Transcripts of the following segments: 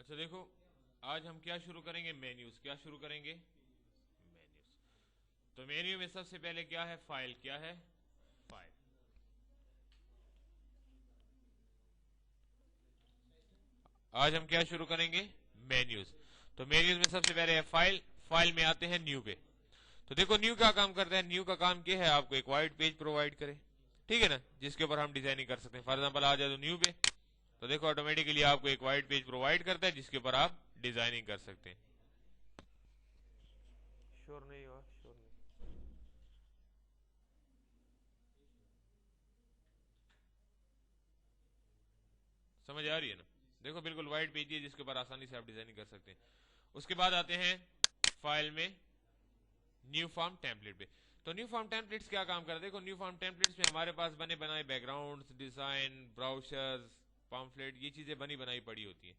अच्छा देखो, आज हम क्या शुरू करेंगे? मेन्यूज। क्या शुरू करेंगे? मेन्यूज। तो मेन्यू में सबसे पहले क्या है? फाइल। क्या है? फाइल। आज हम क्या शुरू करेंगे? मेन्यूज। तो मेन्यूज में सबसे पहले है फाइल। फाइल में आते हैं न्यू पे। तो देखो न्यू क्या काम करता है? न्यू का काम क्या है? आपको एक वाइट पेज प्रोवाइड करे, ठीक है ना, जिसके ऊपर हम डिजाइनिंग कर सकते हैं। फॉर एग्जाम्पल आ जाए तो न्यू पे, तो देखो ऑटोमेटिकली आपको एक वाइट पेज प्रोवाइड करता है जिसके ऊपर आप डिजाइनिंग कर सकते हैं। श्योर नहीं हुआ? श्योर नहीं। समझ आ रही है ना? देखो बिल्कुल वाइट पेज है जिसके ऊपर आसानी से आप डिजाइनिंग कर सकते हैं। उसके बाद आते हैं फाइल में न्यू फॉर्म टेम्पलेट पे। तो न्यू फॉर्म टेम्पलेट्स क्या काम करते हैं? देखो न्यू फॉर्म टेम्पलेट्स में हमारे पास बने बनाए बैकग्राउंड्स, डिजाइन, ब्राउचर्स, पम्फलेट, ये चीजें बनी बनाई पड़ी होती हैं।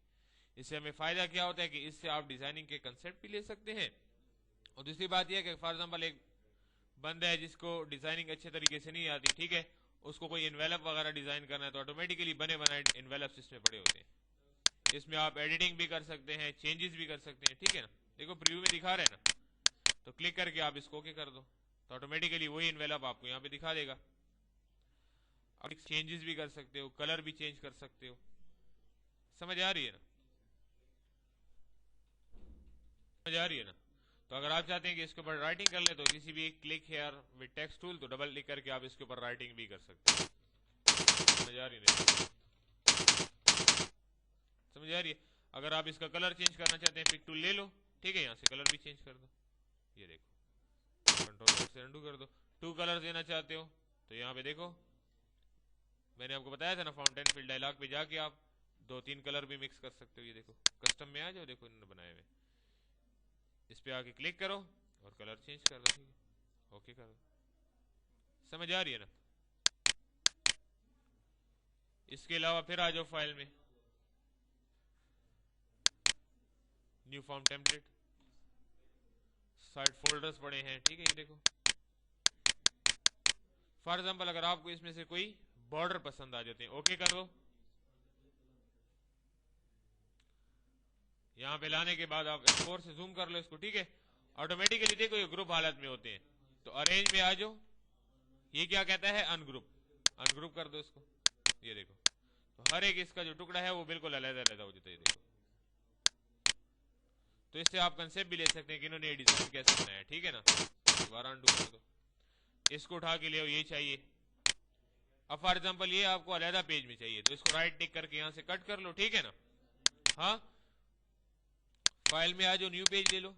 इससे हमें फायदा क्या होता है कि इससे आप डिजाइनिंग के कंसेप्ट भी ले सकते हैं। और दूसरी बात यह है कि फॉर एग्जाम्पल एक बंदा है जिसको डिजाइनिंग अच्छे तरीके से नहीं आती, ठीक है, उसको कोई इन्वेलप वगैरह डिजाइन करना है, तो ऑटोमेटिकली बने बनाए इन्वेलप्स इसमें पड़े होते हैं। इसमें आप एडिटिंग भी कर सकते हैं, चेंजेस भी कर सकते हैं, ठीक है ना। देखो प्रीव्यू में दिखा रहे हैं ना, तो क्लिक करके आप इसको ओके कर दो, तो ऑटोमेटिकली वही इन्वेलप आपको यहाँ पे दिखा देगा। आप चेंजेस भी कर सकते हो, कलर भी चेंज कर सकते हो। समझ आ रही है ना? समझ आ रही है ना? तो अगर आप चाहते हैं कि इसके ऊपर राइटिंग कर ले, तो किसी भी click here with text tool, तो डबल क्लिक करके आप इसके ऊपर राइटिंग भी कर सकते हैं। समझ आ रही है? समझ आ रही है? अगर आप इसका कलर चेंज करना चाहते हैं, पिक टूल ले लो, ठीक है, यहाँ से कलर भी चेंज कर दो। ये देखो, कंट्रोल से अनडू कर दो। टू कलर देना चाहते हो तो यहाँ पे देखो, मैंने आपको बताया था ना, फाउंटेन फिल डायलॉग पे जाके आप दो तीन कलर भी मिक्स कर सकते हो। ये देखो कस्टम में आ जाओ, देखो इन्होंने बनाए हुए, इस पे आके क्लिक करो और कलर चेंज कर दो, ठीक है, ओके कर दो। समझ आ रही है ना? इसके अलावा फिर आ जाओ फाइल में new form template, side folders पड़े हैं, ठीक है, ये देखो। फॉर एग्जाम्पल अगर आपको इसमें से कोई बॉर्डर पसंद आ जाते हैं, ओके कर दो। यहाँ पे लाने के बाद आप F4 से जूम कर लो इसको, ठीक है। ऑटोमेटिकली देखो ये ग्रुप हालत में होते हैं, तो अरेंज में आ जाओ। ये क्या कहता है? अनग्रुप। अनग्रुप कर दो इसको, ये देखो, तो हर एक इसका जो टुकड़ा है वो बिल्कुल अलग अलग हो जाता है, ये देखो। तो इससे आप कंसेप्ट भी ले सकते हैं कि इन्होंने ये डिजाइन कैसे बनाया, ठीक है ना। दोबारा अनडू कर दो, इसको उठा के ले आओ, ये चाहिए। अब फॉर एग्जाम्पल ये आपको अलहदा पेज में चाहिए, तो इसको राइट टिक करके यहाँ से कट कर लो, ठीक है ना। हाँ, फाइल में आ जाओ, न्यू पेज ले लो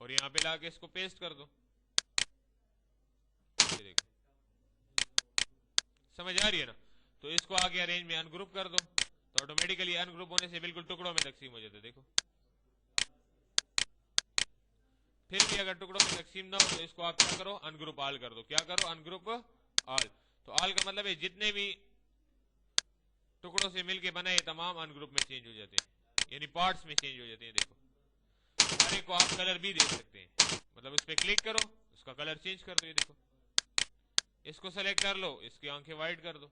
और यहाँ पे लाके इसको पेस्ट कर दो, ये देखो। समझ आ रही है ना? तो इसको आगे अरेंज में अनग्रुप कर दो, तो ऑटोमेटिकली अनग्रुप होने से बिल्कुल टुकड़ों में तकसीम हो जाता है, देखो। फिर भी अगर टुकड़ों में तकसीम ना हो तो इसको आप क्या करो? अनग्रुप ऑल कर दो। क्या करो? Ungroup all. तो ऑल का मतलब है जितने भी टुकड़ों से मिलके बना ये तमाम अनग्रुप में चेंज हो जाते हैं, यानी पार्ट्स में चेंज हो जाते हैं, देखो। हर एक को आप कलर भी दे सकते हैं, मतलब उस पर क्लिक करो, उसका कलर चेंज कर दो, ये देखो। इसको सेलेक्ट कर लो, इसकी आंखें व्हाइट कर दो।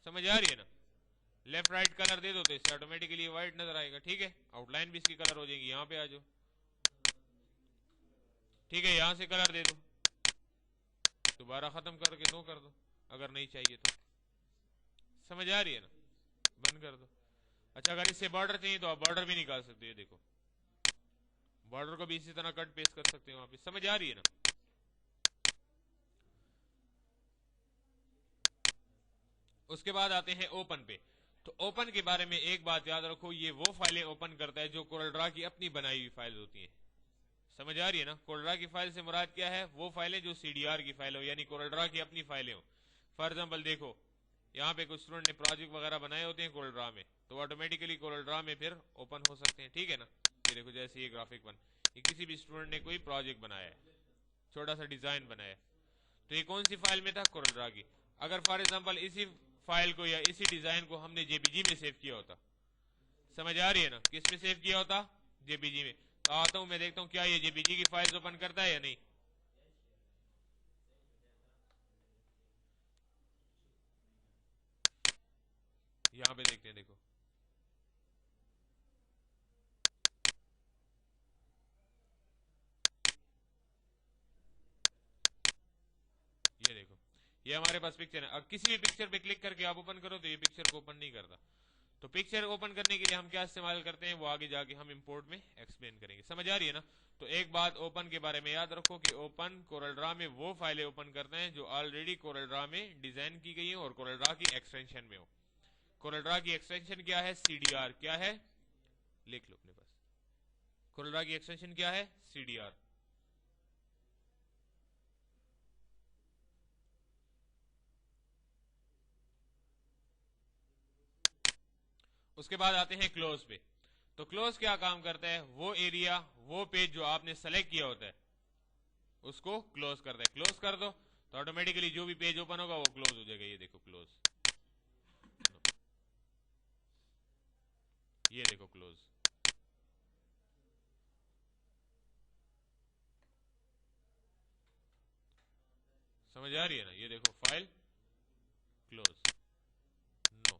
समझ आ रही है ना? लेफ्ट राइट कलर दे दो तो इससे ऑटोमेटिकली व्हाइट नजर आएगा, ठीक है। आउटलाइन भी इसकी कलर हो जाएगी। यहाँ पे आ जाओ, ठीक है, यहां से कलर दे दो, दोबारा खत्म करके नो कर दो अगर नहीं चाहिए तो। समझ आ रही है ना? बंद कर दो। अच्छा, अगर इससे बॉर्डर चाहिए तो आप बॉर्डर भी निकाल सकते हो, देखो। बॉर्डर को भी इसी तरह कट पेस्ट कर सकते हो वहां पे। समझ आ रही है ना? उसके बाद आते हैं ओपन पे। तो ओपन के बारे में एक बात याद रखो, ये वो फाइलें ओपन करता है जो कोरलड्रा की अपनी बनाई हुई फाइल होती हैं। समझ आ रही है ना? कोरलड्रा की फाइल से मुराद क्या है? वो फाइलें जो सीडीआर की फाइल हो, यानी कोरलड्रा की अपनी फाइलें हो। फॉर एग्जाम्पल देखो, यहाँ पे कुछ स्टूडेंट ने प्रोजेक्ट वगैरह बनाए होते हैं कोरलड्रा में, तो ऑटोमेटिकली कोरलड्रा में फिर ओपन हो सकते हैं, ठीक है ना। ये देखो, जैसे ये ग्राफिक वन, ये किसी भी स्टूडेंट ने कोई प्रोजेक्ट बनाया है, छोटा सा डिजाइन बनाया है, तो ये कौन सी फाइल में था? कोरलड्रा की। अगर फॉर एग्जाम्पल इसी फाइल को या इसी डिजाइन को हमने जेपीजी में सेव किया होता, समझ आ रही है ना? किस में सेव किया होता? जेपीजी में। तो आता हूं मैं, देखता हूं क्या ये जेपीजी की फाइल्स ओपन करता है या नहीं। यहां पे देखते हैं, देखो ये हमारे पास पिक्चर है। अब किसी भी पिक्चर पे क्लिक करके आप ओपन करो तो ये पिक्चर को ओपन नहीं करता। तो पिक्चर ओपन करने के लिए हम क्या इस्तेमाल करते हैं वो आगे जाके हम इंपोर्ट में एक्सप्लेन करेंगे। समझ आ रही है ना? तो एक बात ओपन के बारे में याद रखो कि ओपन कोरल ड्रा में वो फाइलें ओपन करते हैं जो ऑलरेडी कोरल ड्रा में डिजाइन की गई है और कोरल ड्रा की एक्सटेंशन में हो। कोरल ड्रा की एक्सटेंशन क्या है? CDR। क्या है? लिख लो अपने पास। कोरल ड्रा की एक्सटेंशन क्या है? CDR। उसके बाद आते हैं क्लोज पे। तो क्लोज क्या काम करता है? वो एरिया, वो पेज जो आपने सेलेक्ट किया होता है उसको क्लोज करता है। क्लोज कर दो तो ऑटोमेटिकली जो भी पेज ओपन होगा वो क्लोज हो जाएगा। ये देखो क्लोज, ये देखो क्लोज। समझ आ रही है ना? ये देखो फाइल क्लोज। नो,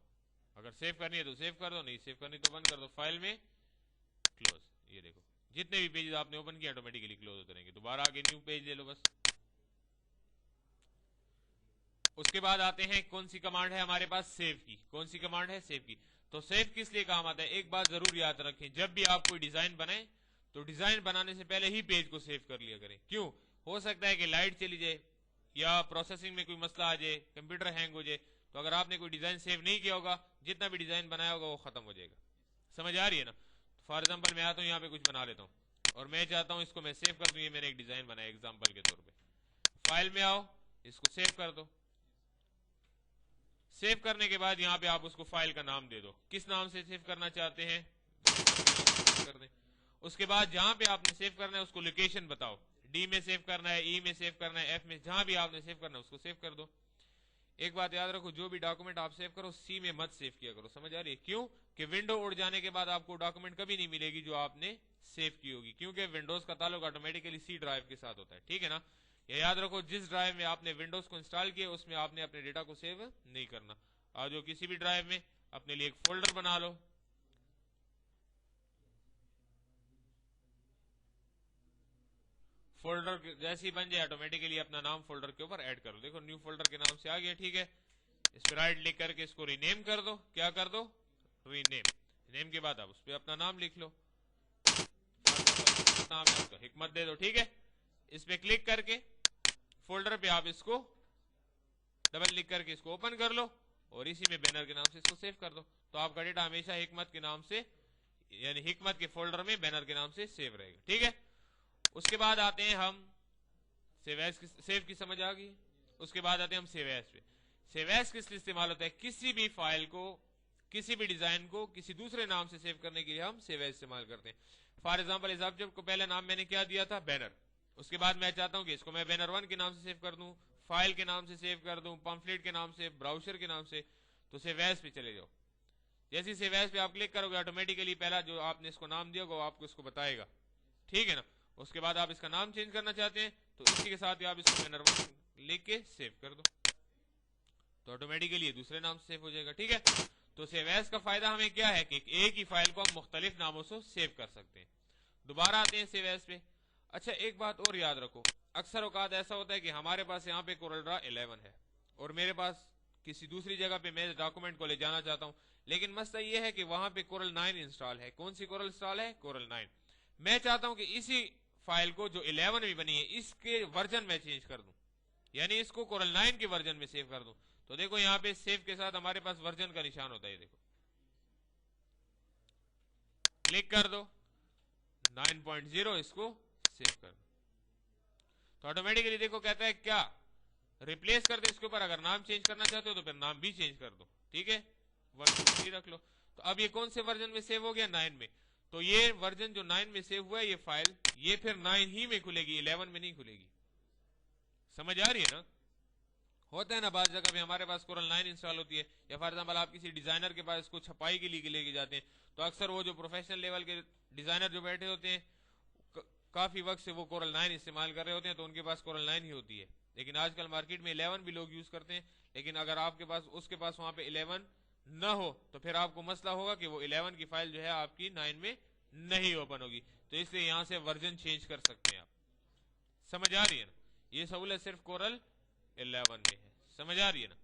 अगर सेव करनी है तो सेव कर दो, नहीं सेव करनी तो बंद कर दो। फाइल में क्लोज। ये देखो जितने भी पेजेस आपने ओपन किए ऑटोमेटिकली क्लोज होते रहेंगे। दोबारा आगे न्यू पेज ले लो बस। उसके बाद आते हैं कौन सी कमांड है हमारे पास? सेव की। कौन सी कमांड है? सेव की। तो सेव किस लिए काम आता है? एक बात जरूर याद रखें, जब भी आप कोई डिजाइन बनाए तो डिजाइन बनाने से पहले ही पेज को सेव कर लिया करें। क्यों? हो सकता है कि लाइट चली जाए या प्रोसेसिंग में कोई मसला आ जाए, कंप्यूटर हैंग हो जाए, तो अगर आपने कोई डिजाइन सेव नहीं किया होगा, जितना भी डिजाइन बनाया होगा वो खत्म हो जाएगा। समझ आ रही है ना? फॉर एग्जाम्पल मैं आता हूँ यहाँ पे कुछ बना लेता हूँ और मैं चाहता हूँ इसको मैं सेव कर दूं। ये मैंने एक डिजाइन बनाया एग्जाम्पल के तौर पे। फाइल में आओ, इसको सेव कर दो। सेव करने के बाद यहाँ पे आप उसको फाइल का नाम दे दो। किस नाम से सेव करना चाहते हैं कर दें। उसके बाद जहां पे आपने सेव करना है उसको लोकेशन बताओ। डी में सेव करना है, ई में सेव करना है, एफ में, जहां भी आपने सेव करना है उसको सेव कर दो। एक बात याद रखो, जो भी डॉक्यूमेंट आप सेव करो सी में मत सेव किया करो। समझ आ रही है? क्यों? कि विंडो उड़ जाने के बाद आपको डॉक्यूमेंट कभी नहीं मिलेगी जो आपने सेव की होगी, क्योंकि विंडोज का ताल्लुक ऑटोमेटिकली सी ड्राइव के साथ होता है। ठीक है ना? ये याद रखो, जिस ड्राइव में आपने विंडोज को इंस्टॉल किया उसमें आपने अपने डेटा को सेव नहीं करना। आज जो किसी भी ड्राइव में अपने लिए एक फोल्डर बना लो। फोल्डर जैसे ही बन जाए ऑटोमेटिकली अपना नाम फोल्डर के ऊपर ऐड कर लो। देखो न्यू फोल्डर के नाम से आ गया। ठीक है, इस पर राइट क्लिक करके इसको रीनेम कर दो। क्या कर दो? रीनेम। नेम के बाद आप उस पर अपना नाम लिख लो। नाम है उसका हिकमत दे दो। ठीक है, इस पे क्लिक करके फोल्डर पे आप इसको डबल क्लिक करके इसको ओपन कर लो और इसी में बैनर के नाम से इसको सेव कर दो। तो आपका डेटा हमेशा हिकमत के नाम से, यानी हिकमत के फोल्डर में बैनर के नाम से सेव रहेगा। ठीक है, उसके बाद आते हैं हम सेव की समझ आ गई। उसके बाद आते हैं हम सेव एज पे। सेव एज किस लिए इस्तेमाल होता है? किसी भी फाइल को, किसी भी डिजाइन को किसी दूसरे नाम से सेव करने के लिए हम सेव एज इस्तेमाल करते हैं। फॉर एग्जाम्पल इस ऑब्जेक्ट को पहले नाम मैंने क्या दिया था? बैनर। उसके बाद मैं चाहता हूं कि इसको मैं बैनर 1 के नाम से सेव कर दूं, फाइल के नाम से सेव कर दूं, पम्फलेट के नाम से, ब्राउजर के नाम से। तो सेव एज पे चले जाओ। जैसे सेव एज पे आप क्लिक करोगे ऑटोमेटिकली पहला जो आपने इसको नाम दिया होगा आपको इसको बताएगा। ठीक है ना? उसके बाद आप इसका नाम चेंज करना चाहते हैं तो इसी के साथ आप इसको बैनर 1 लिख के सेव कर दो तो ऑटोमेटिकली दूसरे नाम से सेव हो जाएगा। ठीक है, तो सेव एज का फायदा हमें क्या है कि एक ही फाइल को हम मुख्तलिफ नामों से सेव कर सकते हैं। दोबारा आते हैं सेव एज पे। अच्छा, एक बात और याद रखो, अक्सर औकात ऐसा होता है कि हमारे पास यहाँ पे कोरल ड्रा 11 है और मेरे पास किसी दूसरी जगह पे मैं डॉक्यूमेंट को ले जाना चाहता हूँ, लेकिन मसला ये है कि वहां पे कोरल 9 इंस्टॉल है। कौन सी कोरल इंस्टॉल है? कोरल 9। मैं चाहता हूं कि इसी फाइल को जो 11 में बनी है इसके वर्जन में चेंज कर दूं, यानी इसको कोरल 9 के वर्जन में सेव कर दूं। तो देखो यहाँ पे सेव के साथ हमारे पास वर्जन का निशान होता है। देखो क्लिक कर दो 9.0, इसको सेव कर दो तो ऑटोमेटिकली देखो कहता है क्या रिप्लेस कर दो इसके ऊपर। अगर नाम चेंज करना चाहते हो तो फिर नाम भी चेंज कर दो। ठीक है, 1 2 3 रख लो। तो अब ये कौन से वर्जन में सेव हो गया? 9 में। तो ये वर्जन जो 9 में सेव हुआ है ये फाइल, ये फिर 9 ही में खुलेगी, 11 में नहीं खुलेगी। समझ आ रही है ना? होता है ना बात जगह पे हमारे पास कोरल 9 इंस्टॉल होती है, या फॉर एग्जाम्पल आप किसी डिजाइनर के पास इसको छपाई के लिए लेके जाते हैं तो अक्सर वो जो प्रोफेशनल लेवल के डिजाइनर जो बैठे होते हैं काफी वक्त से वो कोरल 9 इस्तेमाल कर रहे होते हैं तो उनके पास कोरल 9 ही होती है। लेकिन आजकल मार्केट में 11 भी लोग यूज करते हैं, लेकिन अगर आपके पास उसके पास वहां पे 11 न हो तो फिर आपको मसला होगा कि वो 11 की फाइल जो है आपकी 9 में नहीं ओपन होगी। तो इसलिए यहां से वर्जन चेंज कर सकते हैं आप। समझ आ रही है ना? ये सहूलत सिर्फ कोरल 11 में है। समझ आ रही है ना।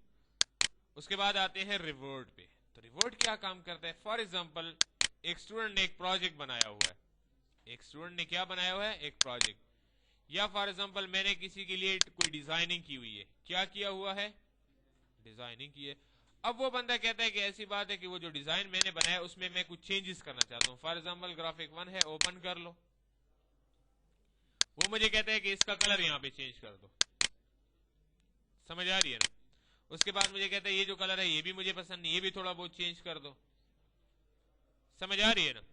उसके बाद आते हैं रिवर्ट पे। तो रिवर्ट क्या काम करता है? फॉर एग्जांपल एक स्टूडेंट ने एक प्रोजेक्ट बनाया हुआ है, एक स्टूडेंट ने क्या बनाया हुआ है? एक प्रोजेक्ट। या फॉर एग्जांपल मैंने किसी के लिए कोई डिजाइनिंग की हुई है। क्या किया हुआ है? डिजाइनिंग की है। अब वो बंदा कहता है कि ऐसी बात है कि वो जो डिजाइन मैंने बनाया उसमें मैं कुछ चेंजेस करना चाहता हूं। फॉर एग्जांपल ग्राफिक 1 है, ओपन कर लो। वो मुझे कहता है कि इसका कलर यहां पे चेंज कर दो। समझ आ रही है ना। उसके बाद मुझे कहता है ये जो कलर है ये भी मुझे पसंद नहीं, ये भी थोड़ा बहुत चेंज कर दो। समझ आ रही है ना।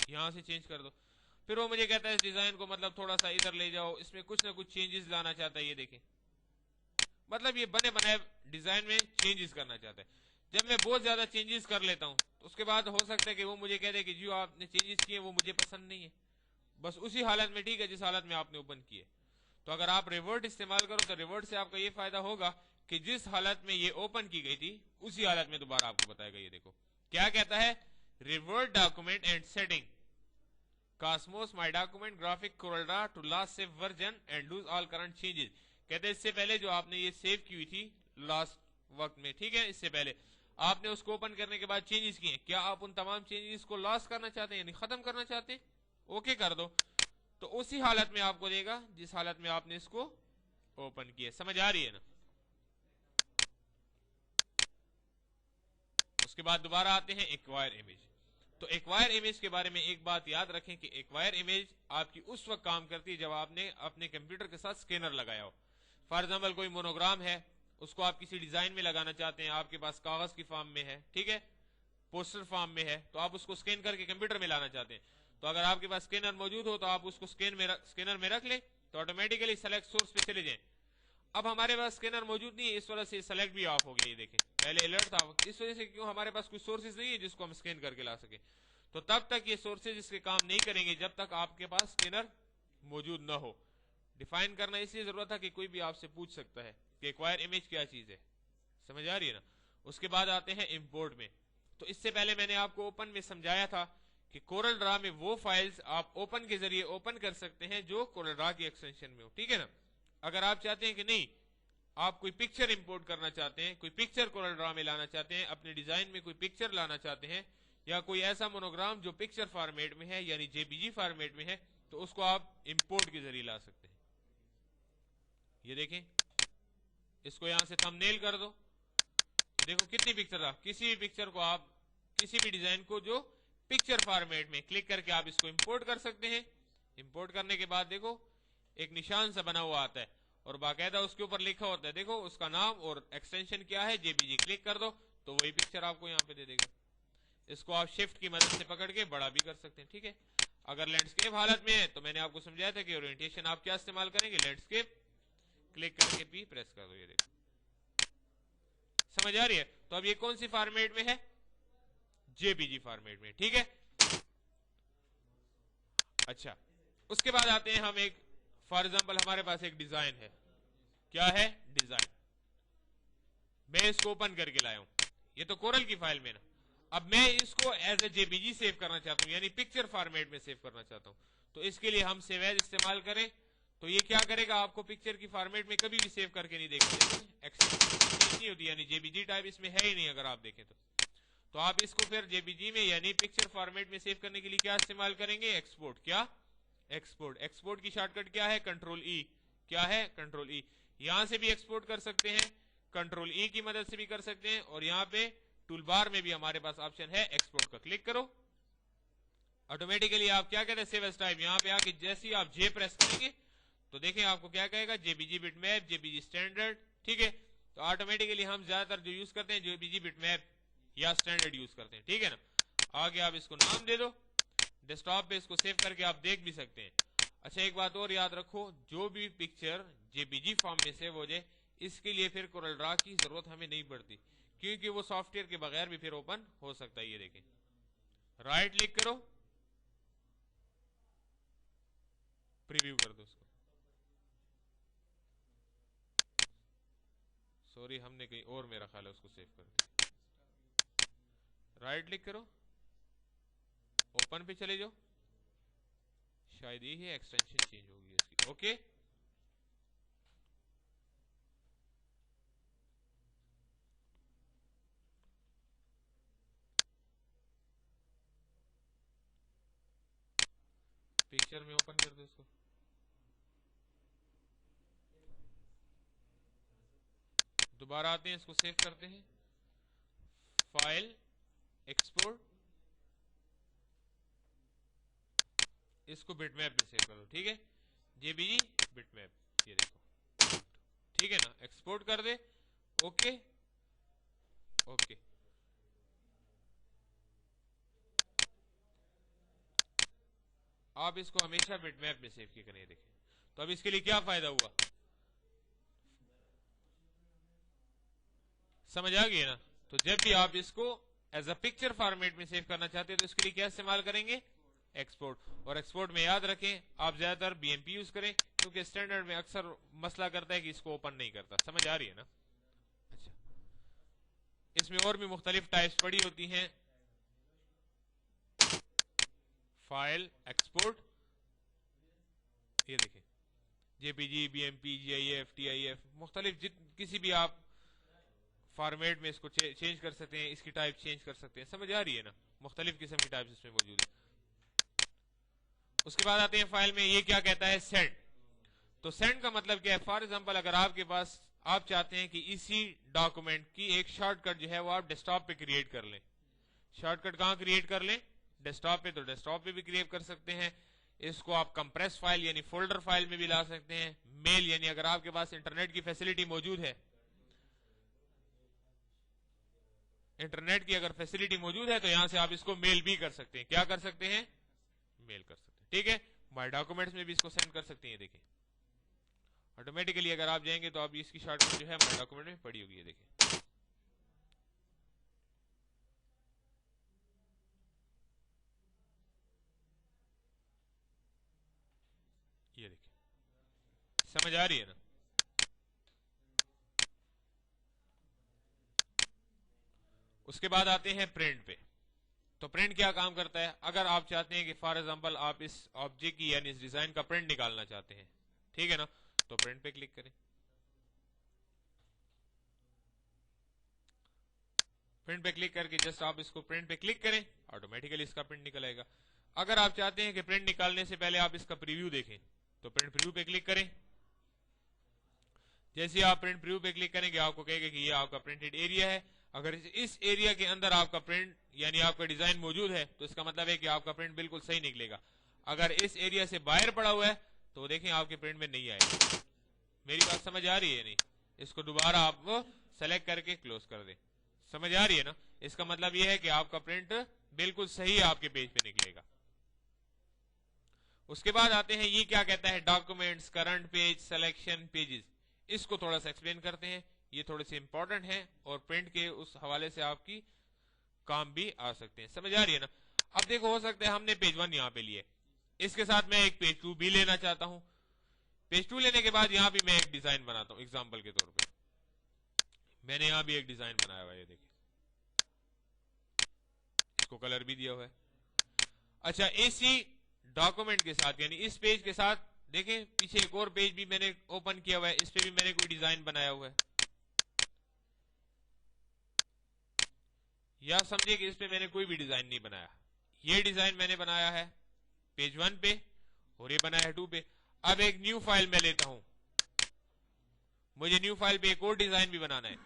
यहां से चेंज कर दो। फिर वो मुझे कहता है इस डिजाइन को मतलब थोड़ा सा इधर ले जाओ, इसमें कुछ ना कुछ चेंजेस लाना चाहता है। ये देखें, मतलब ये बने बनाए डिजाइन में चेंजेस करना चाहता है। जब मैं बहुत ज्यादा चेंजेस कर लेता हूं तो उसके बाद हो सकता है कि वो मुझे कह दे कि जो आपने चेंजेस किए वो मुझे पसंद नहीं है, बस उसी हालत में, ठीक है, जिस हालत में आपने ओपन किए। तो अगर आप रिवर्ट इस्तेमाल करो तो रिवर्ट से आपका ये फायदा होगा कि जिस हालत में ये ओपन की गई थी उसी हालत में दोबारा आपको बताएगा। ये देखो क्या कहता है, revert document and setting Cosmos my document graphic CorelDRAW to last save version and lose all current changes। कहते हैं इससे पहले जो आपने ये सेव की हुई थी लास्ट वक्त में, ठीक है, इससे पहले आपने उसको ओपन करने के बाद चेंजेस किए, क्या आप उन तमाम चेंजेस को लॉस करना चाहते हैं, यानी खत्म करना चाहते हैं? ओके कर दो। तो उसी हालत में आपको देगा जिस हालत में आपने इसको ओपन किया। समझ आ रही है ना। उसके बाद दोबारा आते हैं एक्वायर इमेज। तो एक्वायर इमेज के बारे में एक बात याद रखें कि एक्वायर इमेज आपकी उस वक्त काम करती है जब आपने अपने कंप्यूटर के साथ स्कैनर लगाया हो। फॉर एग्जांपल कोई मोनोग्राम है, उसको आप किसी डिजाइन में लगाना चाहते हैं, आपके पास कागज की फॉर्म में है, ठीक है, पोस्टर फॉर्म में है, तो आप उसको स्कैन करके कंप्यूटर में लाना चाहते हैं। तो अगर आपके पास स्कैनर मौजूद हो तो आप उसको स्कैनर में रख ले, तो ऑटोमेटिकली सेलेक्ट सोर्स पे चले जाए। अब हमारे पास स्कैनर मौजूद नहीं है, इस वजह से सेलेक्ट भी ऑफ हो गया। ये देखें, पहले अलर्ट था, इस वजह से क्यों हमारे पास कुछ सोर्सेज नहीं है जिसको हम स्कैन करके ला सके। तो तब तक ये सोर्सेज इसके काम नहीं करेंगे जब तक आपके पास स्कैनर मौजूद ना हो। डिफाइन करना इसलिए जरूरत था कि कोई भी आपसे पूछ सकता है कि एक्वायर इमेज क्या चीज है। समझ आ रही है ना। उसके बाद आते हैं इंपोर्ट में। तो इससे पहले मैंने आपको ओपन में समझाया था कि कोरल ड्रा में वो फाइल्स आप ओपन के जरिए ओपन कर सकते हैं जो कोरल ड्रा की एक्सटेंशन में हो, ठीक है ना। अगर आप चाहते हैं कि नहीं, आप कोई पिक्चर इंपोर्ट करना चाहते हैं, कोई पिक्चर कोरल ड्रा में लाना चाहते हैं, अपने डिजाइन में कोई पिक्चर लाना चाहते हैं, या कोई ऐसा मोनोग्राम जो पिक्चर फॉर्मेट में है यानी जेपीजी फॉर्मेट में है, तो उसको आप इंपोर्ट के जरिए ला सकते हैं। ये देखें, इसको यहां से थंबनेल कर दो, देखो कितनी पिक्चर आ, किसी भी पिक्चर को आप, किसी भी डिजाइन को जो पिक्चर फॉर्मेट में क्लिक करके आप इसको इंपोर्ट कर सकते हैं। इंपोर्ट करने के बाद देखो एक निशान सा बना हुआ आता है और बाकायदा उसके ऊपर लिखा होता है, देखो उसका नाम और एक्सटेंशन क्या है, जेपीजी। क्लिक कर दो तो वही पिक्चर आपको यहाँ पे दे देगा। इसको आप शिफ्ट की मदद से पकड़ के बड़ा भी कर सकते हैं, ठीक है। अगर लैंडस्केप हालत में है तो मैंने आपको समझाया था कि ओरिएंटेशन आप क्या इस्तेमाल करेंगे, लैंडस्केप, क्लिक करके पी प्रेस कर दो। ये देखो, समझ आ रही है। तो अब ये कौन सी फॉर्मेट में है, जेपीजी फॉर्मेट में, ठीक है। अच्छा, उसके बाद आते हैं हम एक, फॉर एग्जांपल हमारे पास एक डिजाइन है, क्या है, डिजाइन, मैं इसको ओपन करके लाया हूं, ये तो कोरल की फाइल में ना। अब मैं इसको एज ए जेपीजी सेव करना चाहता हूं, यानी पिक्चर फॉर्मेट में सेव करना चाहता हूं। तो इसके लिए हम सेव एज इस्तेमाल करें तो ये क्या करेगा, आपको पिक्चर की फॉर्मेट में कभी भी सेव करके नहीं देगा, एक्सेप्ट नहीं होती, यानी जेपीजी टाइप इसमें है ही नहीं अगर आप देखें तो आप इसको फिर जेपीजी में यानी पिक्चर फॉर्मेट में सेव करने के लिए क्या इस्तेमाल करेंगे, एक्सपोर्ट। क्या, एक्सपोर्ट। एक्सपोर्ट की शॉर्टकट क्या है, कंट्रोल ई। क्या है, कंट्रोल ई। यहां से भी एक्सपोर्ट कर सकते हैं, कंट्रोल ई की मदद से भी कर सकते हैं, और यहां पे टूल बार में भी हमारे पास ऑप्शन है एक्सपोर्ट का, क्लिक करो। ऑटोमेटिकली आप क्या कहते हैं, सेव एज टाइप, यहां पे आके जैसे ही आप जे प्रेस करेंगे तो देखें आपको क्या कहेगा, जेपीजी बिटमैप, जेपीजी स्टैंडर्ड, ठीक है। तो ऑटोमेटिकली हम ज्यादातर जो यूज करते हैं जेपीजी बिटमैप या स्टैंडर्ड यूज करते हैं, ठीक है ना। आगे आप इसको नाम दे दो, डेस्कटॉप पे इसको सेव करके आप देख भी सकते हैं। अच्छा, एक बात और याद रखो, जो भी पिक्चर जेपीजी फॉर्म में सेव हो जाए इसके लिए फिर कोरल ड्रा की जरूरत हमें नहीं पड़ती, क्योंकि वो सॉफ्टवेयर के बगैर भी फिर ओपन हो सकता है। ये देखें, राइट क्लिक करो, प्रीव्यू कर दो उसको। सॉरी, हमने कहीं और मेरा ख्याल है उसको सेव कर दिया। राइट क्लिक करो, ओपन पे चले जाओ, शायद ये एक्सटेंशन चेंज होगी इसकी, ओके। पिक्चर में ओपन कर दो इसको। दोबारा आते हैं, इसको सेव करते हैं, फाइल, एक्सपोर्ट, इसको बिटमैप में सेव करो, ठीक है, जेपीजी बिटमैप, ये देखो, ठीक है ना, एक्सपोर्ट कर दे, ओके ओके। आप इसको हमेशा बिटमैप में सेव किया करें, देखें। तो अब इसके लिए क्या फायदा हुआ, समझ आ गई ना। तो जब भी आप इसको एज अ पिक्चर फॉर्मेट में सेव करना चाहते हैं तो इसके लिए क्या इस्तेमाल करेंगे, एक्सपोर्ट। और एक्सपोर्ट में याद रखें आप ज्यादातर बीएमपी यूज करें, क्योंकि स्टैंडर्ड में अक्सर मसला करता है कि इसको ओपन नहीं करता। समझ आ रही है ना। अच्छा, इसमें और भी मुख्तलिफ टाइप्स पड़ी होती हैं, फाइल, एक्सपोर्ट, ये देखें, जेपीजी, बीएमपी, जीआईएफ, टीआईएफ, मुख्तलिफ किसी भी आप फॉर्मेट में इसको चेंज कर सकते हैं, इसकी टाइप चेंज कर सकते हैं। समझ आ रही है ना, मुख्तलिफ किस्म की टाइप्स इसमें मौजूद है। उसके बाद आते हैं फाइल में, ये क्या कहता है, सेंड। तो सेंड का मतलब क्या है, फॉर एग्जांपल अगर आपके पास आप चाहते हैं कि इसी डॉक्यूमेंट की एक शॉर्टकट जो है वो आप डेस्कटॉप पे क्रिएट कर लें। शॉर्टकट कहां क्रिएट कर लें, डेस्कटॉप पे। तो डेस्कटॉप पे भी क्रिएट कर सकते हैं। इसको आप कंप्रेस फाइल यानी फोल्डर फाइल में भी ला सकते हैं। मेल यानी अगर आपके पास इंटरनेट की फैसिलिटी मौजूद है, इंटरनेट की अगर फैसिलिटी मौजूद है तो यहां से आप इसको मेल भी कर सकते हैं। क्या कर सकते हैं, मेल कर सकते हैं, ठीक है। माय डॉक्यूमेंट्स में भी इसको सेंड कर सकते हैं। देखें ऑटोमेटिकली अगर आप जाएंगे तो आप इसकी शॉर्टकट जो है माय डॉक्यूमेंट में पड़ी होगी। देखें ये देखें, समझ आ रही है ना। उसके बाद आते हैं प्रिंट पे। तो प्रिंट क्या काम करता है, अगर आप चाहते हैं कि फॉर एग्जांपल आप इस ऑब्जेक्ट की यानी इस डिजाइन का प्रिंट निकालना चाहते हैं, ठीक है ना, तो प्रिंट पे क्लिक करें। प्रिंट पे क्लिक करके जस्ट आप इसको प्रिंट पे क्लिक करें, ऑटोमेटिकली इसका प्रिंट निकल आएगा। अगर आप चाहते हैं कि प्रिंट निकालने से पहले आप इसका प्रीव्यू देखें तो प्रिंट प्रीव्यू पे क्लिक करें। जैसे आप प्रिंट प्रीव्यू पे क्लिक करेंगे आपको कहेगा कि ये आपका प्रिंटेड एरिया है। अगर इस एरिया के अंदर आपका प्रिंट यानी आपका डिजाइन मौजूद है तो इसका मतलब है कि आपका प्रिंट बिल्कुल सही निकलेगा। अगर इस एरिया से बाहर पड़ा हुआ है तो देखें आपके प्रिंट में नहीं आएगा। मेरी बात समझ आ रही है नहीं, इसको दोबारा आप सेलेक्ट करके क्लोज कर दें। समझ आ रही है ना, इसका मतलब यह है कि आपका प्रिंट बिल्कुल सही आपके पेज पे निकलेगा। उसके बाद आते हैं, ये क्या कहता है, documents, current page, selection, pages. इसको थोड़ा सा एक्सप्लेन करते हैं, ये थोड़े से इंपॉर्टेंट है और प्रिंट के उस हवाले से आपकी काम भी आ सकते हैं। समझ आ रही है ना। अब देखो हो सकता है हमने पेज 1 यहां पे लिए, इसके साथ मैं एक पेज 2 भी लेना चाहता हूं। पेज 2 लेने के बाद यहां भी मैं एक डिजाइन बनाता हूं। एग्जांपल के तौर पे मैंने यहां भी एक डिजाइन बनाया हुआ है, ये देखिए, इसको कलर भी दिया हुआ है। अच्छा, इसी डॉक्यूमेंट के साथ यानी इस पेज के साथ देखें पीछे एक और पेज भी मैंने ओपन किया हुआ है, इस पे भी मैंने कोई डिजाइन बनाया हुआ है। या समझिए कि इस पे मैंने कोई भी डिजाइन नहीं बनाया, ये डिजाइन मैंने बनाया है पेज 1 पे और ये बनाया है 2 पे। अब एक न्यू फाइल मैं लेता हूं, मुझे न्यू फाइल पे एक और डिजाइन भी बनाना है,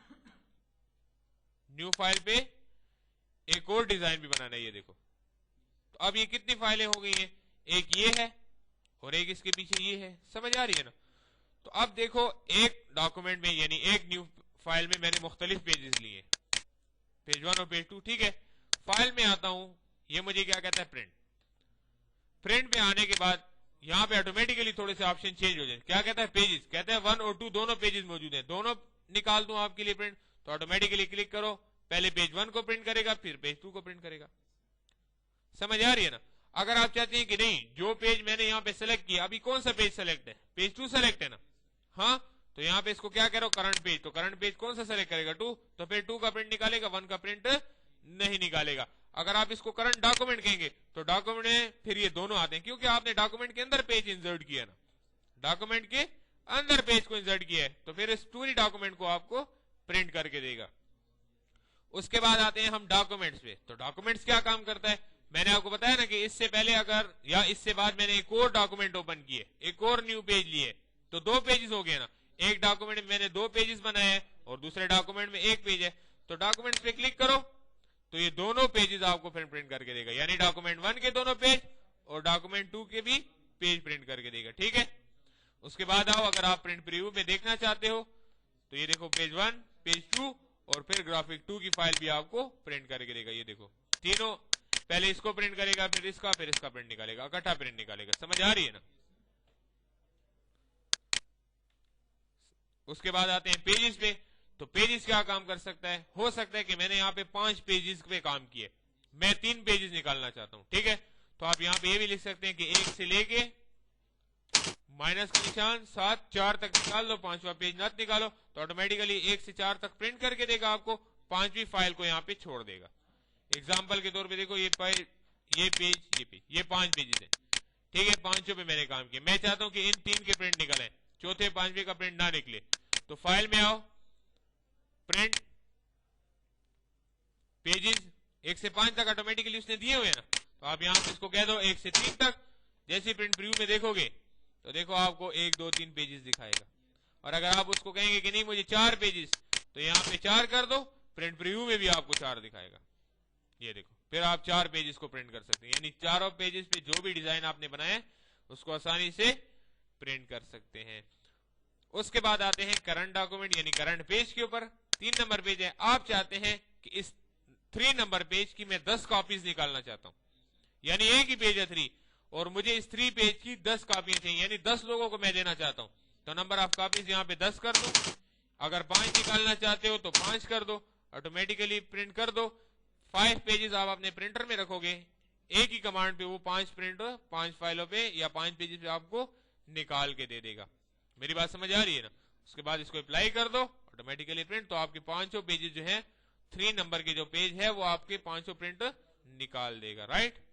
न्यू फाइल पे एक और डिजाइन भी बनाना है। ये देखो, तो अब ये कितनी फाइलें हो गई हैं, एक ये है और एक इसके पीछे ये है। समझ आ रही है ना। तो अब देखो एक डॉक्यूमेंट में यानी एक न्यू फाइल में मैंने मुख्तलिफ पेजेस लिए, पेज 1 और पेज 2, ठीक है। फाइल में आता हूं, ये मुझे क्या कहता है, प्रिंट। प्रिंट में आने के बाद यहां पे ऑटोमेटिकली थोड़े से ऑप्शन चेंज हो जाए। क्या कहता है, पेजेस, कहता है 1 और 2 दोनों पेजेस मौजूद हैं, दोनों निकाल दूं आपके लिए प्रिंट। तो ऑटोमेटिकली क्लिक करो, पहले पेज 1 को प्रिंट करेगा फिर पेज 2 को प्रिंट करेगा। समझ आ रही है ना। अगर आप चाहते हैं कि नहीं जो पेज मैंने यहाँ पे सेलेक्ट किया, अभी कौन सा पेज सेलेक्ट है, पेज 2 सेलेक्ट है ना, हाँ, तो यहाँ पे इसको क्या करो, करंट पेज। तो करंट पेज कौन सा सेलेक्ट करेगा, 2, तो फिर 2 का प्रिंट निकालेगा, 1 का प्रिंट नहीं निकालेगा। अगर आप इसको करंट डॉक्यूमेंट कहेंगे तो डॉक्यूमेंट में फिर ये दोनों आते हैं, क्योंकि आपने डॉक्यूमेंट के अंदर पेज इंसर्ट किया ना, डॉक्यूमेंट के अंदर पेज को इंसर्ट किया है, तो फिर इस पूरी डॉक्यूमेंट को आपको प्रिंट करके देगा। उसके बाद आते हैं हम डॉक्यूमेंट्स पे। तो डॉक्यूमेंट्स क्या काम करता है, मैंने आपको बताया ना कि इससे पहले अगर या इससे बाद मैंने एक और डॉक्यूमेंट ओपन किए, एक और न्यू पेज लिए, तो 2 पेजेस हो गए ना। एक डॉक्यूमेंट में मैंने 2 पेजेस बनाए हैं और दूसरे डॉक्यूमेंट में 1 पेज है। तो डॉक्यूमेंट पे क्लिक करो तो ये दोनों पेजेस आपको प्रिंट करके देगा, यानी डॉक्यूमेंट 1 के दोनों पेज और डॉक्यूमेंट 2 के भी पेज प्रिंट करके देगा। ठीक है, उसके बाद आओ, अगर आप प्रिंट प्रीव्यू में देखना चाहते हो तो ये देखो पेज 1, पेज 2 और फिर ग्राफिक 2 की फाइल भी आपको प्रिंट करके देगा। ये देखो तीनों, पहले इसको प्रिंट करेगा, फिर इसका प्रिंट निकालेगा, इकट्ठा प्रिंट निकालेगा। समझ आ रही है ना। उसके बाद आते हैं पेजेस पे। तो पेजेस क्या काम कर सकता है, हो सकता है कि मैंने यहाँ पे 5 पेजेस पे काम किए, मैं 3 पेजेस निकालना चाहता हूं। ठीक है, तो आप यहाँ पे ये भी लिख सकते हैं कि 1 से लेके माइनस का निशान 7, 4 तक निकाल लो, 5वां पेज मत निकालो, तो ऑटोमेटिकली 1 से 4 तक प्रिंट करके देगा आपको, 5वीं फाइल को यहाँ पे छोड़ देगा। एग्जाम्पल के तौर पे देखो ये पेज, ये 5 पेजेस है। ठीक है, 5 पे मैंने काम किया, मैं चाहता हूं कि इन 3 के प्रिंट निकले, चौथे 5वें का प्रिंट ना निकले। तो फाइल में आओ, प्रिंट पेजेस 1 से 5 तक ऑटोमेटिकली उसने दिए हुए हैं ना, तो आप यहां पे इसको कह दो 1 से 3 तक। जैसे प्रिंट प्रीव्यू में देखोगे तो देखो आपको 1, 2, 3 पेजेस दिखाएगा। और अगर आप उसको कहेंगे कि नहीं मुझे 4 पेजेस, तो यहाँ पे 4 कर दो, प्रिंट प्रीव्यू में भी आपको 4 दिखाएगा। ये देखो, फिर आप 4 पेजेस को प्रिंट कर सकते हैं, यानी चारों पेजेस पे जो भी डिजाइन आपने बनाया उसको आसानी से प्रिंट कर सकते हैं। उसके बाद आते हैं करंट डॉक्यूमेंट यानी करंट पेज के ऊपर। 3 नंबर पेज है, आप चाहते हैं कि इस 3 नंबर पेज की मैं 10 कॉपीज निकालना चाहता हूं, यानी एक ही पेज है 3 और मुझे इस 3 पेज की 10 कॉपियां चाहिए, यानी 10 लोगों को मैं देना चाहता हूं। तो नंबर ऑफ कॉपीज यहाँ पे 10 कर दो। अगर 5 निकालना चाहते हो तो 5 कर दो, ऑटोमेटिकली प्रिंट कर दो। 5 पेजेस आप अपने प्रिंटर में रखोगे, एक ही कमांड पे वो 5 फाइलों पे या 5 पेजेस पे आपको निकाल के दे देगा। मेरी बात समझ आ रही है ना। उसके बाद इसको अप्लाई कर दो, ऑटोमेटिकली प्रिंट, तो आपके 5 पेजेस जो है 3 नंबर के जो पेज है वो आपके 5 प्रिंट निकाल देगा। राइट।